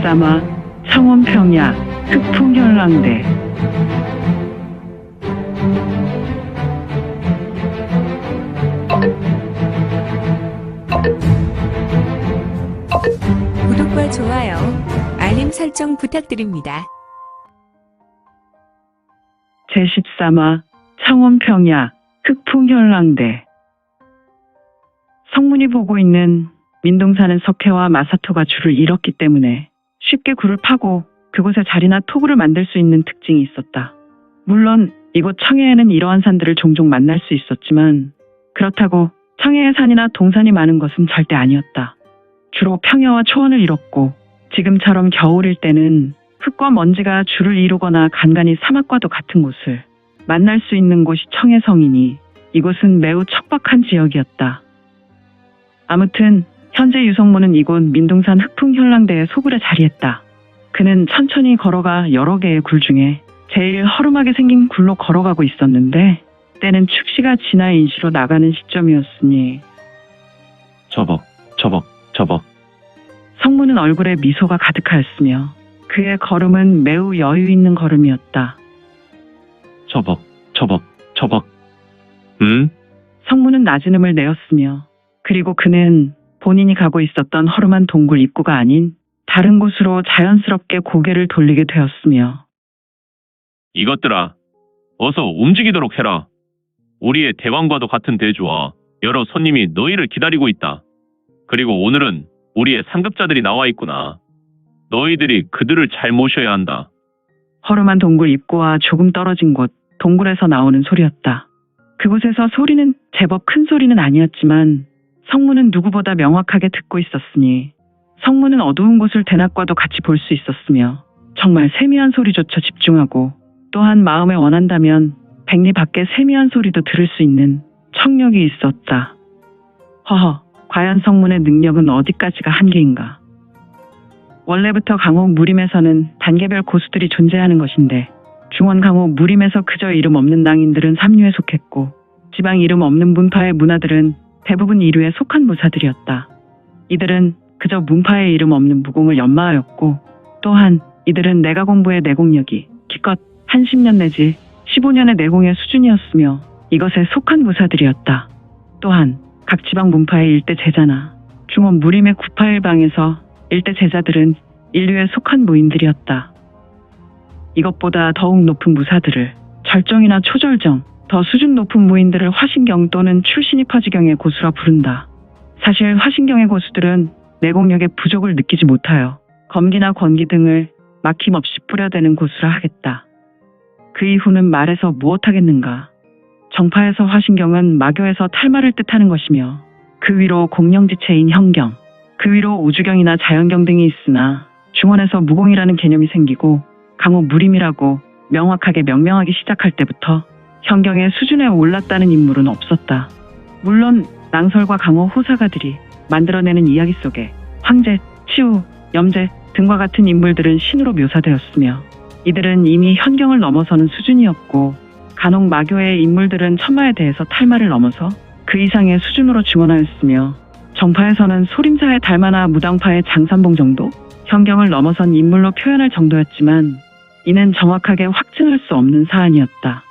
제십사마 창원평야 흑풍현랑대. 구독과 좋아요, 알림 설정 부탁드립니다. 제13화 창원평야 흑풍현랑대. 성문이 보고 있는 민둥사는 석회와 마사토가 줄을 잃었기 때문에 쉽게 굴을 파고 그곳에 자리나 토구를 만들 수 있는 특징이 있었다. 물론 이곳 청해에는 이러한 산들을 종종 만날 수 있었지만 그렇다고 청해의 산이나 동산이 많은 것은 절대 아니었다. 주로 평야와 초원을 이뤘고 지금처럼 겨울일 때는 흙과 먼지가 줄을 이루거나 간간히 사막과도 같은 곳을 만날 수 있는 곳이 청해성이니 이곳은 매우 척박한 지역이었다. 아무튼 현재 유성문은 이곳 민둥산 흑풍현랑대의 소굴에 자리했다. 그는 천천히 걸어가 여러 개의 굴 중에 제일 허름하게 생긴 굴로 걸어가고 있었는데 때는 축시가 지나 인시로 나가는 시점이었으니 저벅. 성문은 얼굴에 미소가 가득하였으며 그의 걸음은 매우 여유 있는 걸음이었다. 저벅. 성문은 낮은 음을 내었으며 그리고 그는 본인이 가고 있었던 허름한 동굴 입구가 아닌 다른 곳으로 자연스럽게 고개를 돌리게 되었으며 이것들아, 어서 움직이도록 해라. 우리의 대왕과도 같은 대주와 여러 손님이 너희를 기다리고 있다. 그리고 오늘은 우리의 상급자들이 나와 있구나. 너희들이 그들을 잘 모셔야 한다. 허름한 동굴 입구와 조금 떨어진 곳 동굴에서 나오는 소리였다. 그곳에서 소리는 제법 큰 소리는 아니었지만 성문은 누구보다 명확하게 듣고 있었으니 성문은 어두운 곳을 대낮과도 같이 볼 수 있었으며 정말 세미한 소리조차 집중하고 또한 마음에 원한다면 백리 밖의 세미한 소리도 들을 수 있는 청력이 있었다. 허허, 과연 성문의 능력은 어디까지가 한계인가? 원래부터 강옥 무림에서는 단계별 고수들이 존재하는 것인데 중원 강옥 무림에서 그저 이름 없는 낭인들은 3류에 속했고 지방 이름 없는 문파의 문화들은 대부분 2류에 속한 무사들이었다. 이들은 그저 문파의 이름 없는 무공을 연마하였고 또한 이들은 내가 공부의 내공력이 기껏 한 10년 내지 15년의 내공의 수준이었으며 이것에 속한 무사들이었다. 또한 각 지방 문파의 일대 제자나 중원 무림의 구파일방에서 일대 제자들은 인류에 속한 무인들이었다. 이것보다 더욱 높은 무사들을 절정이나 초절정, 더 수준 높은 무인들을 화신경 또는 출신이 퍼지경의 고수라 부른다. 사실 화신경의 고수들은 내공력의 부족을 느끼지 못하여 검기나 권기 등을 막힘없이 뿌려대는 고수라 하겠다. 그 이후는 말해서 무엇하겠는가. 정파에서 화신경은 마교에서 탈마를 뜻하는 것이며 그 위로 공령지체인 현경, 그 위로 우주경이나 자연경 등이 있으나 중원에서 무공이라는 개념이 생기고 강옥 무림이라고 명확하게 명명하기 시작할 때부터 현경의 수준에 올랐다는 인물은 없었다. 물론 낭설과 강옥 호사가들이 만들어내는 이야기 속에 황제, 치우, 염제 등과 같은 인물들은 신으로 묘사되었으며 이들은 이미 현경을 넘어서는 수준이었고 간혹 마교의 인물들은 천마에 대해서 탈마를 넘어서 그 이상의 수준으로 증언하였으며 정파에서는 소림사의 달마나 무당파의 장산봉 정도 현경을 넘어선 인물로 표현할 정도였지만 이는 정확하게 확증할 수 없는 사안이었다.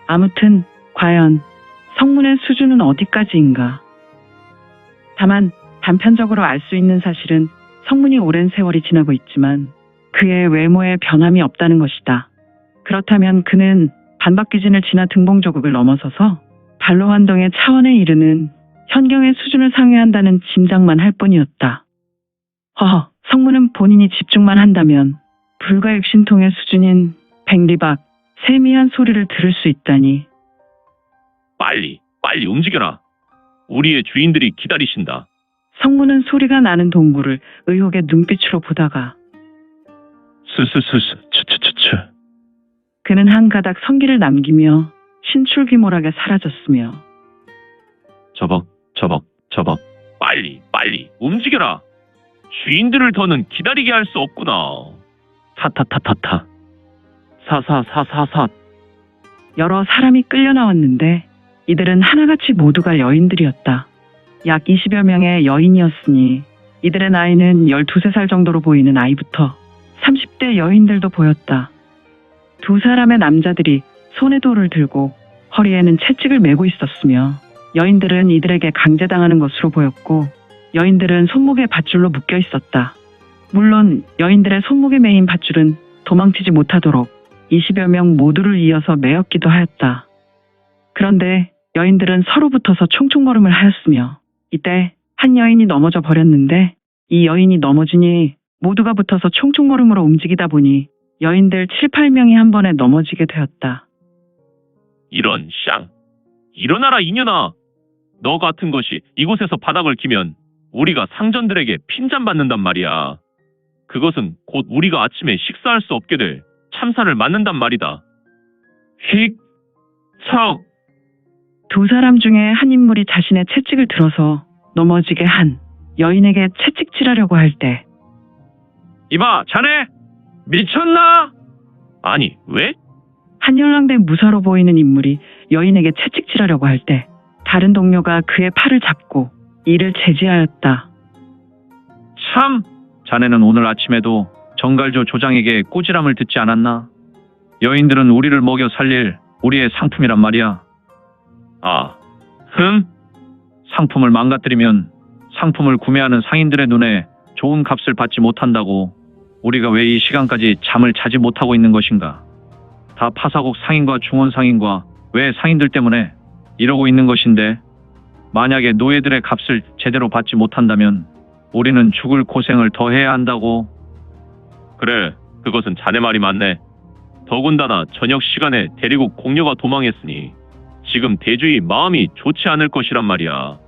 아무튼 과연 성문의 수준은 어디까지인가? 다만 단편적으로 알 수 있는 사실은 성문이 오랜 세월이 지나고 있지만 그의 외모에 변함이 없다는 것이다. 그렇다면 그는 반박귀진을 지나 등봉조국을 넘어서서 발로환동의 차원에 이르는 현경의 수준을 상회한다는 짐작만 할 뿐이었다. 허허, 성문은 본인이 집중만 한다면 불가육신통의 수준인 백리박, 세미한 소리를 들을 수 있다니. 빨리 움직여라. 우리의 주인들이 기다리신다. 성문은 소리가 나는 동굴을 의혹의 눈빛으로 보다가 추. 그는 한 가닥 성기를 남기며 신출귀몰하게 사라졌으며 저벅. 빨리 움직여라. 주인들을 더는 기다리게 할 수 없구나. 타타타타타. 사사사사사. 여러 사람이 끌려 나왔는데 이들은 하나같이 모두가 여인들이었다. 약 20여 명의 여인이었으니 이들의 나이는 12살 정도로 보이는 아이부터 30대 여인들도 보였다. 두 사람의 남자들이 손에 돌을 들고 허리에는 채찍을 메고 있었으며 여인들은 이들에게 강제당하는 것으로 보였고 여인들은 손목에 밧줄로 묶여 있었다. 물론 여인들의 손목에 매인 밧줄은 도망치지 못하도록 20여 명 모두를 이어서 매었기도 하였다. 그런데 여인들은 서로 붙어서 총총걸음을 하였으며 이때 한 여인이 넘어져 버렸는데 이 여인이 넘어지니 모두가 붙어서 총총걸음으로 움직이다 보니 여인들 7, 8명이 한 번에 넘어지게 되었다. 이런 쌍. 일어나라 이년아. 너 같은 것이 이곳에서 바닥을 기면 우리가 상전들에게 핀잔받는단 말이야. 그것은 곧 우리가 아침에 식사할 수 없게 될 참사를 맞는단 말이다. 휙, 석. 두 사람 중에 한 인물이 자신의 채찍을 들어서 넘어지게 한 여인에게 채찍질하려고 할 때 이봐, 자네! 미쳤나? 아니, 왜? 한혈랑된 무사로 보이는 인물이 여인에게 채찍질하려고 할 때 다른 동료가 그의 팔을 잡고 이를 제지하였다. 참! 자네는 오늘 아침에도 정갈조 조장에게 꼬지람을 듣지 않았나? 여인들은 우리를 먹여 살릴 우리의 상품이란 말이야. 아, 상품을 망가뜨리면 상품을 구매하는 상인들의 눈에 좋은 값을 받지 못한다고 우리가 왜 이 시간까지 잠을 자지 못하고 있는 것인가? 다 파사국 상인과 중원 상인과 왜 상인들 때문에 이러고 있는 것인데 만약에 노예들의 값을 제대로 받지 못한다면 우리는 죽을 고생을 더 해야 한다고. 그래, 그것은 자네 말이 맞네. 더군다나 저녁 시간에 대리국 공녀가 도망했으니 지금 대주의 마음이 좋지 않을 것이란 말이야.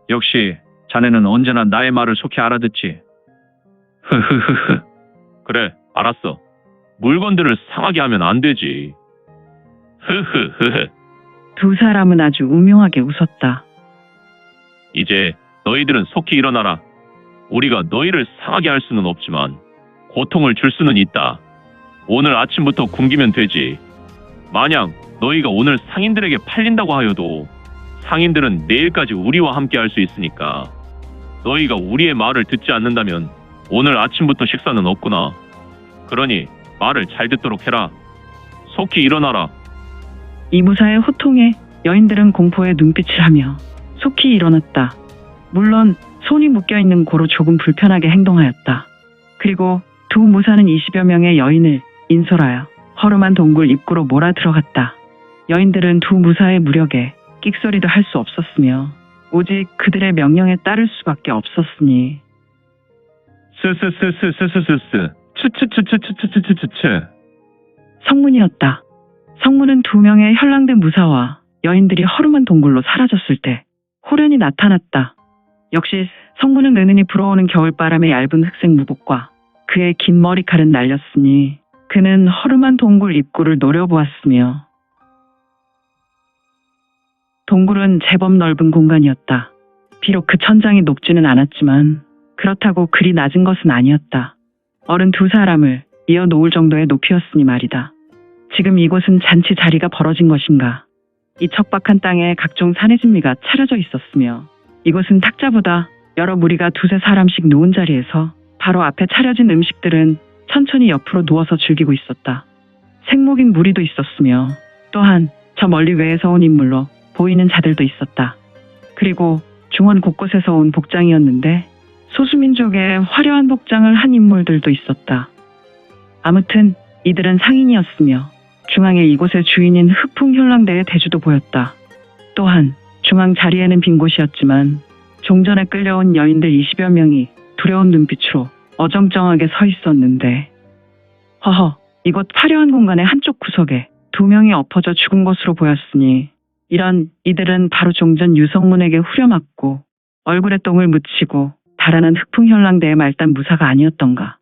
역시 자네는 언제나 나의 말을 속히 알아듣지. 그래, 알았어. 물건들을 상하게 하면 안 되지. 두 사람은 아주 우명하게 웃었다. 이제 너희들은 속히 일어나라. 우리가 너희를 상하게 할 수는 없지만 고통을 줄 수는 있다. 오늘 아침부터 굶기면 되지. 만약 너희가 오늘 상인들에게 팔린다고 하여도 상인들은 내일까지 우리와 함께 할 수 있으니까 너희가 우리의 말을 듣지 않는다면 오늘 아침부터 식사는 없구나. 그러니 말을 잘 듣도록 해라. 속히 일어나라. 이 무사의 호통에 여인들은 공포에 눈빛을 하며 속히 일어났다. 물론 손이 묶여있는 고로 조금 불편하게 행동하였다. 그리고 두 무사는 20여 명의 여인을 인솔하여 허름한 동굴 입구로 몰아 들어갔다. 여인들은 두 무사의 무력에 끽소리도 할 수 없었으며 오직 그들의 명령에 따를 수밖에 없었으니 성문이었다. 성문은 두 명의 현랑된 무사와 여인들이 허름한 동굴로 사라졌을 때 호련히 나타났다. 역시 성문은 은은히 불어오는 겨울바람의 얇은 흑색 무복과 그의 긴 머리칼은 날렸으니 그는 허름한 동굴 입구를 노려보았으며 동굴은 제법 넓은 공간이었다. 비록 그 천장이 높지는 않았지만 그렇다고 그리 낮은 것은 아니었다. 어른 두 사람을 이어 놓을 정도의 높이였으니 말이다. 지금 이곳은 잔치 자리가 벌어진 것인가. 이 척박한 땅에 각종 산해진미가 차려져 있었으며 이곳은 탁자보다 여러 무리가 두세 사람씩 누운 자리에서 바로 앞에 차려진 음식들은 천천히 옆으로 누워서 즐기고 있었다. 생목인 무리도 있었으며 또한 저 멀리 외에서 온 인물로 보이는 자들도 있었다. 그리고 중원 곳곳에서 온 복장이었는데 소수민족의 화려한 복장을 한 인물들도 있었다. 아무튼 이들은 상인이었으며 중앙에 이곳의 주인인 흑풍현랑대의 대주도 보였다. 또한 중앙 자리에는 빈 곳이었지만 종전에 끌려온 여인들 20여 명이 두려운 눈빛으로 어정쩡하게 서 있었는데 허허, 이곳 화려한 공간의 한쪽 구석에 두 명이 엎어져 죽은 것으로 보였으니 이들은 바로 종전 유성문에게 후려맞고 얼굴에 똥을 묻히고 달아난 흑풍현랑대의 말단 무사가 아니었던가.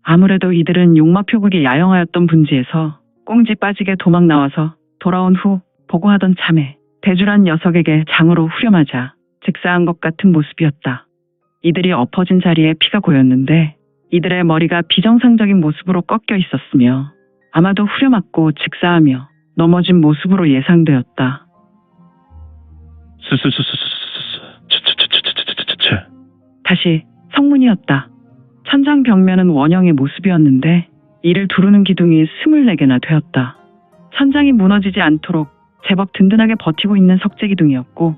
아무래도 이들은 용마표국이 야영하였던 분지에서 꽁지 빠지게 도망 나와서 돌아온 후 보고하던 참에 대주란 녀석에게 장으로 후려맞아 즉사한 것 같은 모습이었다. 이들이 엎어진 자리에 피가 고였는데 이들의 머리가 비정상적인 모습으로 꺾여 있었으며 아마도 후려맞고 즉사하며 넘어진 모습으로 예상되었다. 다시 성문이었다. 천장 벽면은 원형의 모습이었는데 이를 두르는 기둥이 24개나 되었다. 천장이 무너지지 않도록 제법 든든하게 버티고 있는 석재 기둥이었고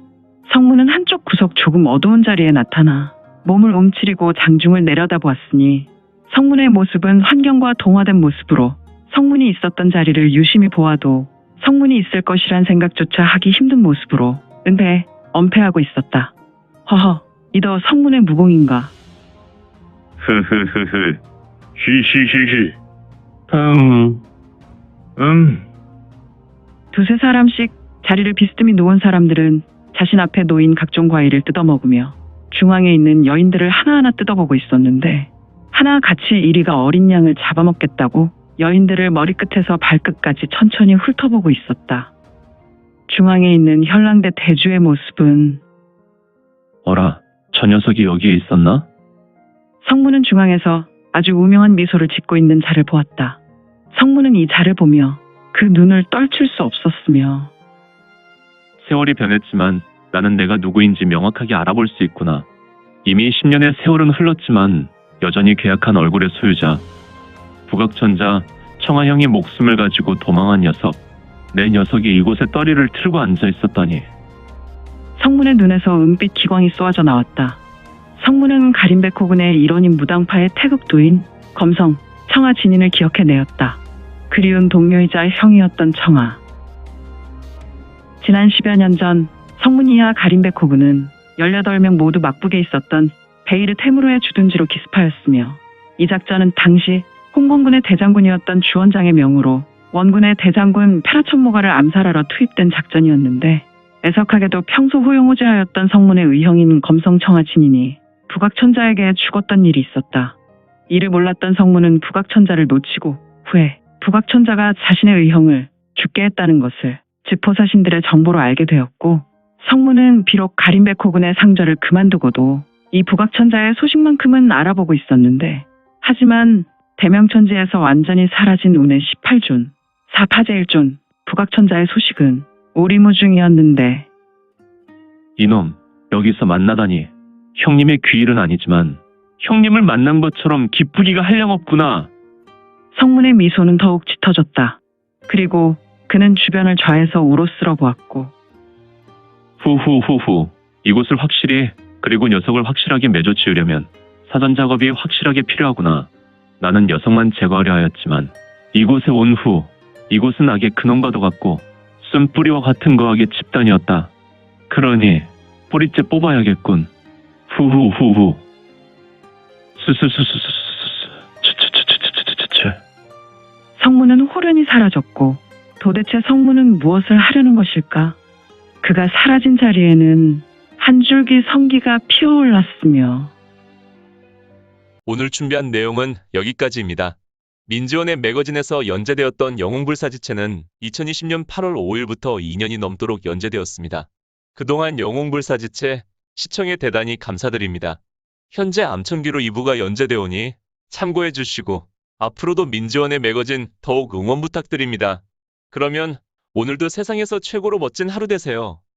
성문은 한쪽 구석 조금 어두운 자리에 나타나 몸을 움츠리고 장중을 내려다보았으니 성문의 모습은 환경과 동화된 모습으로 성문이 있었던 자리를 유심히 보아도 성문이 있을 것이란 생각조차 하기 힘든 모습으로 은폐, 엄폐하고 있었다. 허허, 이더 성문의 무공인가? 흐흐흐흐. 히히히히. 두세 사람씩 자리를 비스듬히 놓은 사람들은 자신 앞에 놓인 각종 과일을 뜯어먹으며 중앙에 있는 여인들을 하나하나 뜯어보고 있었는데 하나같이 이리가 어린 양을 잡아먹겠다고 여인들을 머리끝에서 발끝까지 천천히 훑어보고 있었다. 중앙에 있는 현랑대 대주의 모습은 어라, 저 녀석이 여기에 있었나? 성문은 중앙에서 아주 우명한 미소를 짓고 있는 자를 보았다. 성문은 이 자를 보며 그 눈을 떨칠 수 없었으며 세월이 변했지만 나는 내가 누구인지 명확하게 알아볼 수 있구나. 이미 10년의 세월은 흘렀지만 여전히 괴악한 얼굴의 소유자. 북악천자 청아형의 목숨을 가지고 도망한 녀석. 내 녀석이 이곳에 떠리를 틀고 앉아 있었다니. 성문의 눈에서 은빛 기광이 쏘아져 나왔다. 성문은 가림백호군의 일원인 무당파의 태극도인 검성 청아 진인을 기억해내었다. 그리운 동료이자 형이었던 청아. 지난 10여 년 전 성문이와 가림백호군은 18명 모두 막북에 있었던 베이르 테무르의 주둔지로 기습하였으며 이 작전은 당시 홍건군의 대장군이었던 주원장의 명으로 원군의 대장군 페라천모가를 암살하러 투입된 작전이었는데 애석하게도 평소 호용호제하였던 성문의 의형인 검성청아 진인이 북악천자에게 죽었던 일이 있었다. 이를 몰랐던 성문은 북악천자를 놓치고 후에 북악천자가 자신의 의형을 죽게 했다는 것을 지포사신들의 정보로 알게 되었고 성문은 비록 가림백호군의 상좌를 그만두고도 이 북악천자의 소식만큼은 알아보고 있었는데 하지만 대명천지에서 완전히 사라진 운의 18존, 사파제일존 북악천자의 소식은 오리무중이었는데 이놈, 여기서 만나다니. 형님의 귀일은 아니지만 형님을 만난 것처럼 기쁘기가 한량없구나. 성문의 미소는 더욱 짙어졌다. 그리고 그는 주변을 좌에서 우로 쓸어보았고 후후후후. 이곳을 확실히 그리고 녀석을 확실하게 매줘 지으려면 사전 작업이 확실하게 필요하구나. 나는 녀석만 제거하려 하였지만 이곳에 온 후 이곳은 악의 근원과도 같고 쓴뿌리와 같은 거악의 집단이었다. 그러니 뿌리째 뽑아야겠군. 후후후후. 성문은 호련히 사라졌고 도대체 성문은 무엇을 하려는 것일까? 그가 사라진 자리에는 한 줄기 성기가 피어올랐으며 오늘 준비한 내용은 여기까지입니다. 민지원의 매거진에서 연재되었던 영웅불사지체는 2020년 8월 5일부터 2년이 넘도록 연재되었습니다. 그동안 영웅불사지체 시청에 대단히 감사드립니다. 현재 암천기로 2부가 연재되오니 참고해 주시고 앞으로도 민지원의 매거진 더욱 응원 부탁드립니다. 그러면 오늘도 세상에서 최고로 멋진 하루 되세요.